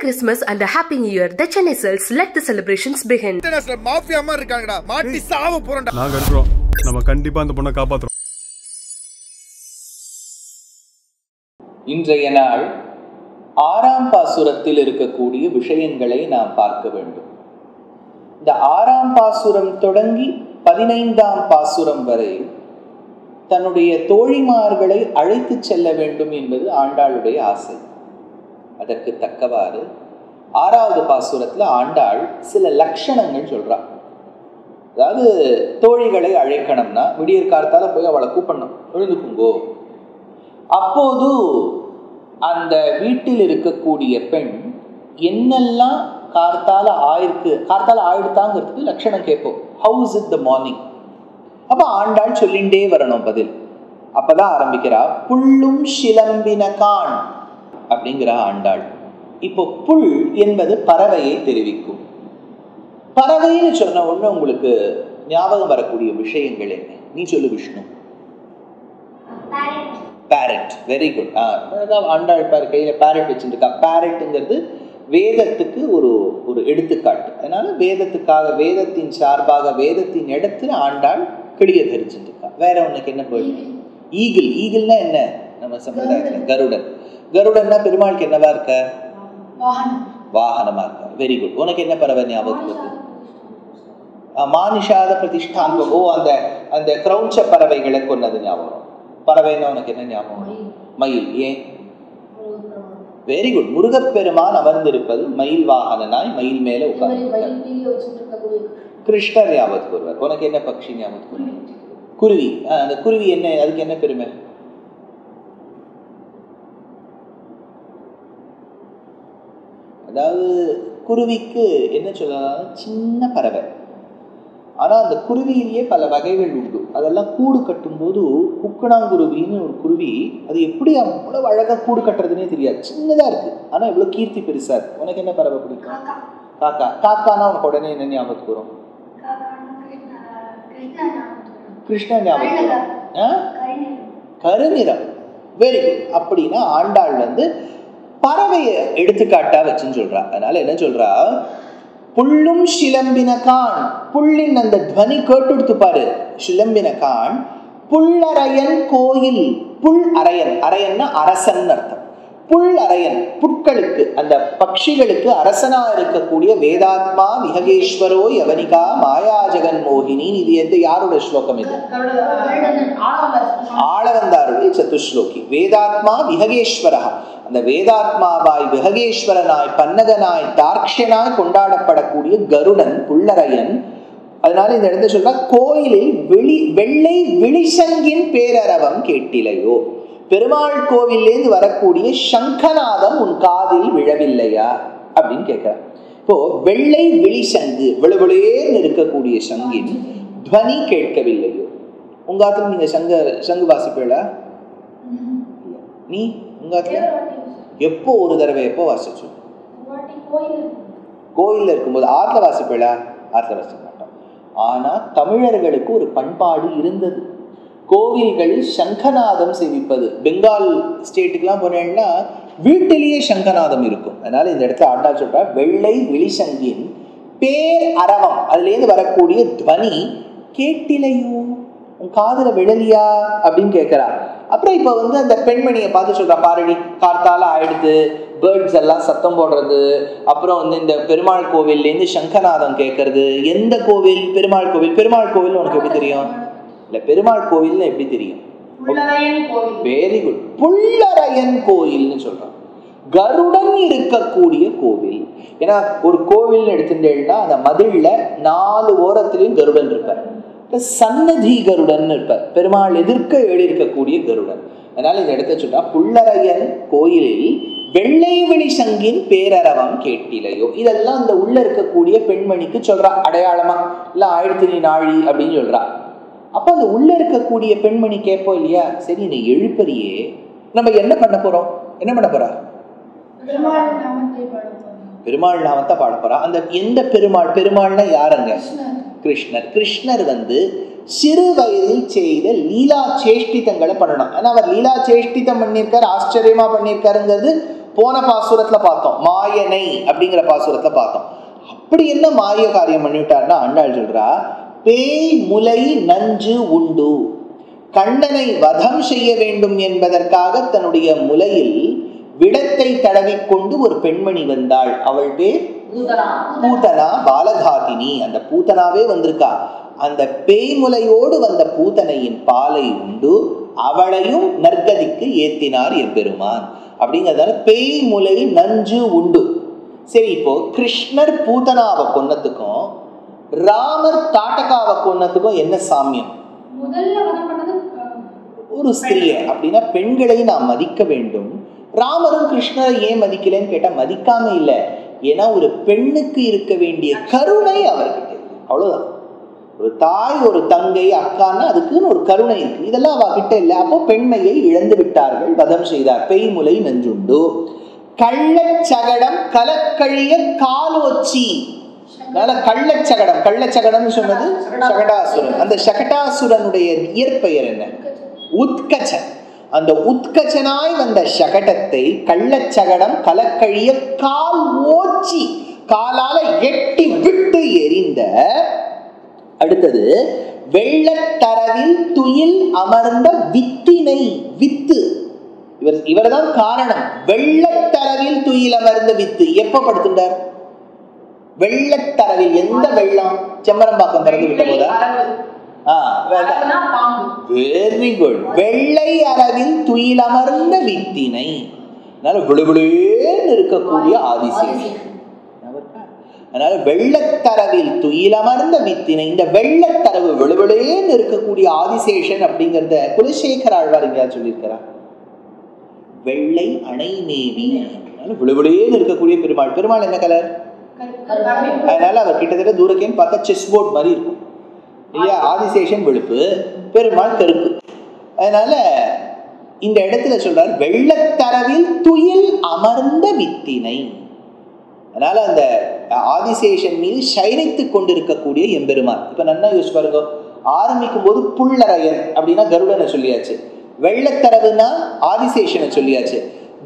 Christmas and a Happy New Year. The Chennai Cells, let the celebrations begin. International mafia மாதிரி இருக்காங்கடா. மாட்டி சாவ போறடா. நாங்க இருக்கோம். நம்ம கண்டிப்பா அந்த பொண்ணை காப்பாத்துறோம். இன்றைய நாள் 6ஆம் பாசுரத்தில் இருக்கக்கூடிய விஷயங்களை நாம் பார்க்க வேண்டும். இந்த 6ஆம் பாசுரம் தொடங்கி 15ஆம் பாசுரம் வரை தன்னுடைய தோழிமார்களை அழைத்து செல்ல வேண்டும் என்பது ஆண்டாளுடைய ஆசை. அதற்கு தக்கவாறு 6வது பாசுரத்துல ஆண்டாள் சில லட்சணங்கள் சொல்றாள். அதாவது தோழிகளை அழைக்கணும்னா விடியற் காலத்தால போய் அவளை கூப்பிடணும், எழுந்துக்குங்கோ. அப்போது அந்த வீட்டில் இருக்கக்கூடிய பெண் என்னெல்லாம் கார்த்தால ஆயிடுத்தாங்கிறதுக்கு லட்சணம் கேட்போம். How's it the morning. அப்ப ஆண்டாள் சொல்லிண்டே வரணும் பதில். அப்பதான் ஆரம்பிக்கிறா, புல்லும் சிலம்பின கான் அப்படிங்கிற ஆண்டாள். இப்போ புல் என்பது பறவையை தெரிவிக்கும். பறவைன்னு சொன்ன உடனே உங்களுக்கு ஞாபகம் வரக்கூடிய விஷயங்கள் என்ன? நீ சொல்லு Vishnu. Carrot. Very good. Andal கையில பேரட் வச்சுருக்கா. பேரட்டுங்கிறது வேதத்துக்கு ஒரு எடுத்துக்காட்டு. அதனால வேதத்தின் சார்பாக வேதத்தின் இடத்துல ஆண்டாள் கிளிய தரிச்சுருக்கா. வேற உனக்கு என்ன போயிடுது? ஈகிள்னா என்ன? நம்ம சம்பிரதாயத்துல கருடன்னா பெருமாளுக்கு என்னவா இருக்க? வாகனமா இருக்க. Very good. உனக்கு என்ன பறவை ஞாபகம் வருது? மானிஷாத பிரதிஷ்டான். ஓ, அந்த கிரௌஞ்ச பறவைகளை கொன்னது ஞாபகம். பறவைன்னா உனக்கு என்ன ஞாபகம்? மயில். ஏன்? Very good. முருகப்பெருமான் அமர்ந்திருப்பது மயில் வாகனனாய், மயில் மேல உட்கார்ந்து. கிருஷ்ணர் ஞாபகத்துக்கு வருவார். உனக்கு என்ன பட்சி ஞாபகத்துக்கு வருவார்? குருவி. அந்த குருவி என்ன, அதுக்கு என்ன பெருமை? அதாவது குருவிக்கு என்ன சொல்லலாம், சின்ன பறவை. ஆனா அந்த குருவியிலேயே பல வகைகள் உண்டு. அதெல்லாம் கூடு கட்டும்போது குக்கணாங்குருவின்னு ஒரு குருவி, அது எப்படி அவ்வளவு அழகா கூடு கட்டுறதுன்னே தெரியாது. சின்னதா இருக்கு, ஆனா எவ்வளவு கீர்த்தி பெருசா இருக்கு. உனக்கு என்ன பறவை பிடிக்கும்? காக்கா. காக்கானா உனக்கு உடனே என்ன ஞாபகத்துக்கு வரும்? கிருஷ்ணன் ஞாபகம். கருநிறம். Very good. அப்படின்னா ஆண்டாள் பறவையை எடுத்துக்காட்டா வச்சுன்னு சொல்றா. அதனால என்ன சொல்றா, புல்லும் சிலம்பின கான். புல்லின் அந்த துவனி கேட்டு பாரு. சிலம்பின கான் புல்லரையன் கோயில். புல் அரையன். அரையன்னா அரசன் அர்த்தம். புல் அரையன், புட்களுக்கு, அந்த பட்சிகளுக்கு அரசனா இருக்கக்கூடிய வேதாத்மா விஹகேஸ்வரோ யவனிகா மாயா ஜெகன் மோகினி. இது எந்த யாரோட ஸ்லோகம்? இது ஆளவந்தாருடைய சதுஸ்லோகி. வேதாத்மா விஹகேஸ்வரா. அந்த வேதாத்மாவாய் விஹகேஸ்வரனாய் பன்னகனாய் தார்க்ஷனாய் கொண்டாடப்படக்கூடிய கருடன் புல்லரையன். அதனால இந்த இடத்துல சொல்ற, கோயிலில் வெள்ளை விழிசங்கின் பேரரவம் கேட்டிலையோ. பெருமாள் கோவிலேருந்து வரக்கூடிய சங்கநாதம் உன் காதில் விழவில்லையா அப்படின்னு கேட்கிறார். இப்போ வெள்ளை விழிசங்கு, விழுவிழேன்னு இருக்கக்கூடிய சங்கின் துவனி கேட்கவில்லையோ. உங்காத்துல நீங்க சங்கு வாசிப்பீளா? நீ உங்காத்துல எப்போ ஒரு தடவை எப்போ வாசிச்சு? கோயில்ல இருக்கும்போது. ஆத்துல வாசிப்பீளா? ஆத்துல வாசிக்க மாட்டோம். ஆனா தமிழர்களுக்கு ஒரு பண்பாடு இருந்தது. கோவில்களில் சங்கநாதம் சேவிப்பது. பெங்கால் ஸ்டேட்டுக்கெல்லாம் போனேன்னா வீட்டிலேயே சங்கநாதம் இருக்கும். அதனால இந்த இடத்துல ஆண்டாள் சொல்றா, வெள்ளை விழிசங்கின் பேர் அரவம், அதுலேருந்து வரக்கூடிய துவனி கேட்டிலையோ, உன் காதுல விழலியா அப்படின்னு கேட்கிறா. அப்புறம் இப்ப அந்த பெண்மணியை பார்த்து சொல்றா, பாரடி கார்த்தால ஆயிடுது, பேர்ட்ஸ் எல்லாம் சத்தம் போடுறது, அப்புறம் இந்த பெருமாள் கோவில்லேருந்து சங்கநாதம் கேட்கறது. எந்த கோவில்? பெருமாள் கோவில். பெருமாள் கோவில் உனக்கு எப்படி தெரியும்? இல்ல, பெருமாள் கோவில் எப்படி தெரியும்? Very good. புல்லரையன் கோயில்னு சொல்றான். கருடன் இருக்கக்கூடிய கோவில். ஏன்னா ஒரு கோவில் எடுத்துட்டேன்னா அந்த மதில்ல 4 ஓரத்திலையும் கருடன் இருப்பார். சன்னதி கருடன் இருப்பார். பெருமாள் எதிர்க்க எழுதியிருக்கக்கூடிய கருடன். அதனால இந்த இடத்த சொல்றா, புல்லரையன் கோயிலில் வெள்ளை விழி சங்கின் பேரரவம் கேட்டிலையோ. இதெல்லாம் அந்த உள்ள இருக்கக்கூடிய பெண்மணிக்கு சொல்றா அடையாளமா. இல்ல ஆயிடுத்து நீ நாழி அப்படின்னு சொல்றா. அப்ப அந்த உள்ள இருக்கக்கூடிய பெண்மணி கேட்போம் இல்லையா, சரி நீ எழுப்பறியே, நம்ம என்ன பண்ண போறோம்? என்ன பண்ண போறா? பெருமாள் நாமத்தை பாட போறா. அந்த எந்த பெருமாள்? பெருமாள்னா யாருங்க? கிருஷ்ணர். கிருஷ்ணர் சிறு வயதில் செய்த லீலா சேஷ்டிதங்களை பண்ணணும். ஆனா அவர் லீலா சேஷ்டிதம் பண்ணியிருக்காரு, ஆச்சரியமா பண்ணியிருக்காருங்கிறது போன பாசுரத்துல பார்த்தோம், மாயனை அப்படிங்கிற பாசுரத்துல பார்த்தோம். அப்படி என்ன மாய காரியம் பண்ணிவிட்டார்னா ஆண்டாள் சொல்றா, பேய் முலை நஞ்சு உண்டு, கண்ணனை வதம் செய்ய வேண்டும் என்பதற்காக தன்னுடைய முலையில் விடத்தை தடவிக்கொண்டு ஒரு பெண்மணி வந்தாள். அவள் பேர் பூதனா பாலகாதினி. அந்த பூதனாவே வந்திருக்கா. அந்த பேய்முலையோடு வந்த பூதனையின் பாலை உண்டு அவளையும் நற்கதிக்கு ஏத்தினார் எம்பெருமான் அப்படிங்கிறதால பேய்முலை நஞ்சு உண்டு. சரி, இப்போ கிருஷ்ணர் பூதனாவை கொன்னதுக்கும் ராமர் தாட்டகாவை கொன்னதுக்கும் என்ன சாமியம்? ஒரு ஸ்திரியை அப்படின்னா பெண்களை நாம் மதிக்க வேண்டும். ராமரும் கிருஷ்ணரை ஏன் மதிக்கலன்னு கேட்டா மதிக்காம இல்லை, ஏன்னா ஒரு பெண்ணுக்கு இருக்க வேண்டிய கருணை அவர்கிட்ட, அவ்வளவுதான். ஒரு தாய் ஒரு தங்கை அக்கான்னா அதுக்குன்னு ஒரு கருணை இருக்கு, இதெல்லாம் அவகிட்ட இல்லை. அப்போ பெண்மையை இழந்து விட்டார்கள், வதம் செய்தார். பெய்முலை நஞ்சுண்டு, கள்ளச்சகடம் கலக்கழிய காலோச்சி. கள்ளச்சகடம், கள்ளச்சகடம் சொன்னது சகடாசுரன். அந்த சகடாசுரனுடைய இயற்பெயர் என்ன? உத்கச்சன். அந்த உத்கச்சனாய் வந்த சகடத்தை கள்ளச்சகடம் கலக்கழிய கால் ஓச்சி, காலால எட்டி விட்டு எரிந்த. அடுத்தது வெள்ளத்தரவில் துயில் அமர்ந்த வித்தினை, வித்து இவர்தான் காரணம். வெள்ளத்தரவில் துயில் அமர்ந்த வித்து எப்ப படுத்துட்டார்? வெள்ளத்தரவில். எந்த வெள்ளம்? செம்மரம்பாக்கம் திறந்து விட்ட போதா? Very good. வெள்ளை அரவில் துயில் அமர்ந்த வித்தினை, விழுவிழேன்னு இருக்கக்கூடிய ஆதிசேஷன். அதனால வெள்ளத்தரவில் துயில் அமர்ந்த வித்தினை, இந்த வெள்ளத்தரவு விழுவிழேன்னு இருக்கக்கூடிய ஆதிசேஷன் அப்படிங்கிறத குலசேகர ஆழ்வார் எங்கேயாவது சொல்லியிருக்கிறார்? வெள்ளை அணை மேவி, விழுவிழேன்னு இருக்கக்கூடிய பெருமாள். பெருமாள் என்ன கலர்? அதனால அவர் கிட்டத்தட்ட தூரக்கேன்னு பார்த்தா செஸ் போர்ட் மாதிரி இருக்கும் இல்லையா? ஆதிசேஷன் வெளுப்பு, பெருமாள் கருப்பு. அதனால இந்த இடத்துல சொல்றார் வெள்ளத்தரவில் துயில் அமர்ந்த வித்தினை. அதனால அந்த ஆதிசேஷன் மீது சயனித்து கொண்டிருக்கக்கூடிய எம்பெருமான். இப்ப நல்லா யோசிச்சு பாருங்க, ஆரம்பிக்கும் போது புள்ளரையன் அப்படின்னா கருடனை சொல்லியாச்சு, வெள்ளத்தரவுனா ஆதிசேஷனை சொல்லியாச்சு.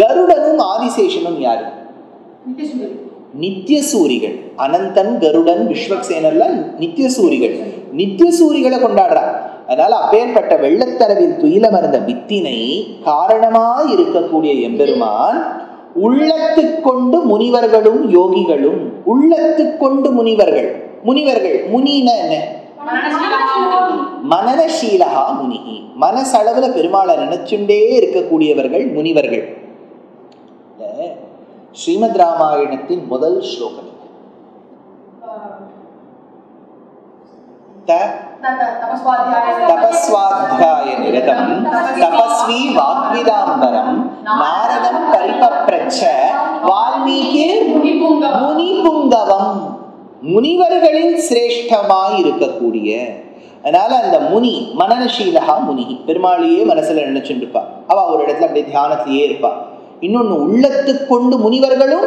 கருடனும் ஆதிசேஷனும் யாரு? நித்தியசூரிகள். அனந்தன், கருடன், விஸ்வக்சேனர்லாம் நித்தியசூரிகள். நித்தியசூரிகளை கொண்டாடுறா. அதனால அப்பேற்பட்ட வெள்ளத்தரவில் துயிலமர்ந்த வித்தினை காரணமாய் இருக்கக்கூடிய எம்பெருமான் உள்ளத்து கொண்டு முனிவர்களும் யோகிகளும். உள்ளத்து கொண்டு முனிவர்கள், முனிவர்கள் முனினா என்ன? மனனசீலகா முனிகி, மனசளவுல பெருமாளை நினைச்சுண்டே இருக்கக்கூடியவர்கள் முனிவர்கள். ஸ்ரீமத் ராமாயணத்தின் முதல் ஸ்லோகம் தபஸ்வாத்யாய நிரதம் தபஸ்வி வாக்விதாம்பரம் நாரதம் பரிபப்ரச்ச வால்மீகி முனிபுங்கவம். முனிவர்களில் சிரேஷ்டமாய் இருக்கக்கூடிய. அதனால அந்த முனி மனனசீலகா முனி, பெருமாளையே மனசுல நினைச்சுட்டு இருப்பா. அவ ஒரு இடத்துல அப்படியே தியானத்திலேயே இருப்பா. இன்னொன்னு உள்ளத்து கொண்டு முனிவர்களும்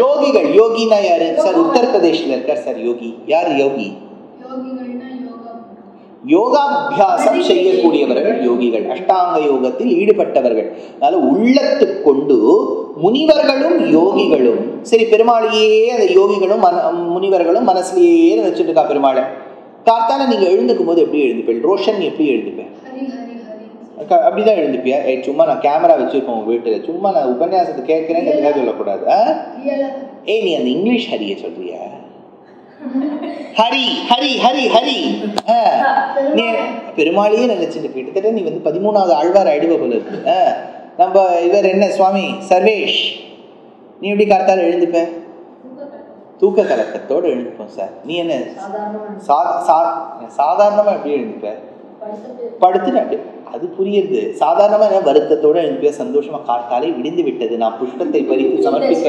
யோகிகள். யோகினா யாரு சார்? உத்தரப்பிரதேஷ்ல இருக்கார் சார் யோகி. யார் யோகி? யோகாபியாசம் செய்யக்கூடியவர்கள் யோகிகள், அஷ்டாங்க யோகத்தில் ஈடுபட்டவர்கள். அதனால உள்ளத்து கொண்டு முனிவர்களும் யோகிகளும். சரி, பெருமாளையே அந்த யோகிகளும் முனிவர்களும் மனசுலயே நினைச்சிட்டு இருக்கா பெருமாளை. காத்தால நீங்க எழுந்துக்கும் போது எப்படி எழுந்துப்பேன்? ரோஷன் எப்படி எழுந்துப்பேன்? அப்படிதான் எழுந்துப்பியா? சும்மா நான் கேமரா வச்சிருப்போம் வீட்டுல, சும்மா நான் உபன்யாசத்தை கேட்கிறேன்னு சொல்லக்கூடாது. நீ அந்த இங்கிலீஷ் ஹரிய சொல்றியா? ஹரி ஹரி ஹரி ஹரி. நீ பெருமாளையே நினைச்சிட்டு கிட்டத்தட்ட நீ 13வது ஆழ்வார் ஆயிடுவ போல இருக்கு. நம்ம இவர் என்ன சுவாமி சர்வேஷ், நீ எப்படி காத்தால எழுந்துப்ப? தூக்க கலக்கத்தோடு எழுந்துப்போம் சார். நீ என்ன சாதாரணமா எப்படி எழுந்துப்ப? படுத்துட்டு அப்படி. அது புரியுது. சாதாரணமா என்ன வருத்தத்தோட எழுந்துப்பியா? சந்தோஷமா காத்தாலே விடிந்து விட்டது, நான் புஷ்பத்தை பறித்து சமர்ப்பிக்க.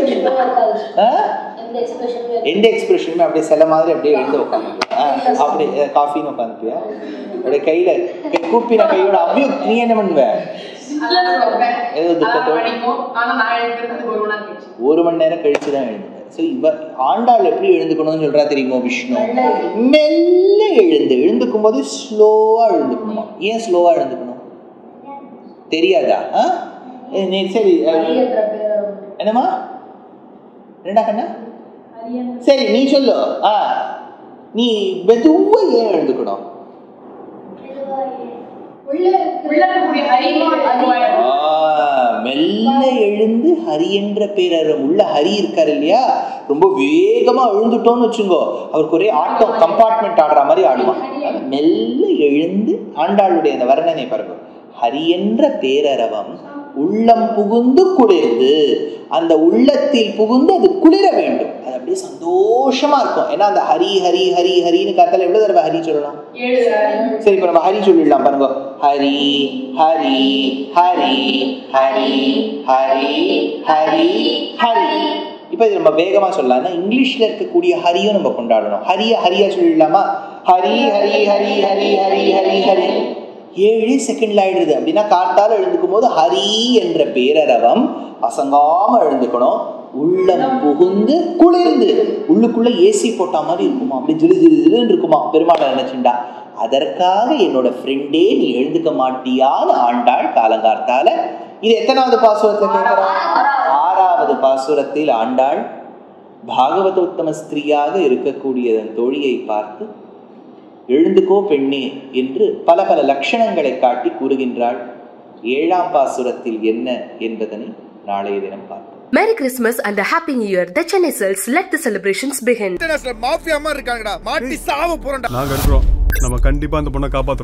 எந்த எக்ஸ்பிரஷனுமே அப்படியே சில மாதிரி அப்படியே எழுந்து உட்காந்துப்பியா? அப்படி காஃபின்னு உட்காந்துப்பியா? அப்படியே கையில கூப்பின கையோட அப்படியே நீ என்ன பண்ணுவ? ஏதோ துக்கத்தோட 1 மணி நேரம் கழிச்சுதான் எழுந்து. ஆண்டாள் எப்படி எழுந்துக்கணும்னு சொல்றா தெரியுமோ? விஷ்ணு மெல்ல எழுந்துக்கும் போது ஸ்லோவா எழுந்துக்கணுமா? ஏன் ஸ்லோவா எழுந்துக்கணும் தெரியாதா? சரி, என்னம்மா ரெண்டா கண்ணா? சரி நீ சொல்லு. நீ மெதுவா ஏன் எழுந்துக்கணும்? மெல்ல எழுந்து ஹரி என்ற பேரறம் உள்ள ஹரி இருக்காரு இல்லையா, ரொம்ப வேகமா எழுந்துட்டோம்னு வச்சுங்கோ, அவருக்கு ஒரே ஆட்டம், கம்பார்ட்மெண்ட் ஆடுற மாதிரி ஆடுவான். மெல்ல எழுந்து ஆண்டாளுடைய அந்த வர்ணனை பாருங்க. ஹரி என்ற பேரறவம் உள்ளம் புகுந்து குளிர்ந்து, அந்த உள்ளத்தில் புகுந்து அது குளிர வேண்டும், அது அப்படியே சந்தோஷமா இருக்கும். ஏன்னா அந்த ஹரி ஹரி ஹரி ஹரின்னு காத்தால எவ்வளவு தடவை ஹரி சொல்லலாம்? சரி, இப்ப நம்ம ஹரி சொல்லிடலாம் பாருங்க. ஹரி ஹரி ஹரி ஹரி ஹரி ஹரி ஹரி. இப்ப இது நம்ம வேகமா சொல்லலாம். இங்கிலீஷ்ல இருக்கக்கூடிய ஹரியும் நம்ம கொண்டாடணும். ஹரியா சொல்லிடலாமா? ஹரி ஹரி ஹரி ஹரி ஹரி ஹரி ஹரி. 7 செகண்ட்ல ஆயிடுது. அப்படின்னா காத்தால எழுந்துக்கும் போது ஹரி என்ற பேரறவம் அசங்காம எழுந்துக்கணும். உள்ளம் புகுந்து குளிர்ந்து, உள்ளுக்குள்ள ஏசி போட்ட மாதிரி இருக்குமா, அப்படி ஜிலு ஜிலு ஜிலுன்னு இருக்குமா பெருமாளை நினைச்சுண்டா. அதற்காக என்னோட ஃப்ரெண்டே நீ எழுந்துக்க மாட்டியான்னு ஆண்டாள் காலங்கார்த்தால. இது எத்தனாவது பாசுரத்துல கேட்கிறான்? 6வது பாசுரத்தில் ஆண்டாள் பாகவதோத்தம ஸ்திரீயாக இருக்கக்கூடிய தோழியை பார்த்து எழுந்துக்கோ பெண்ணே என்று பல பல லட்சணங்களை காட்டி கூறுகின்றாள். 7ஆம் பாசுரத்தில் என்ன என்பதனை நாளைய தினம் பார்ப்போம். Merry Christmas and a Happy New Year. The Chennai Cells, let the celebrations begin. Mafia மாதிரி இருக்காங்கடா, மாட்டி சாவ போறேன்டா. நாங்க இருக்கிறோம். நம்ம கண்டிப்பா அந்த பொண்ணை காப்பாத்துறோம்.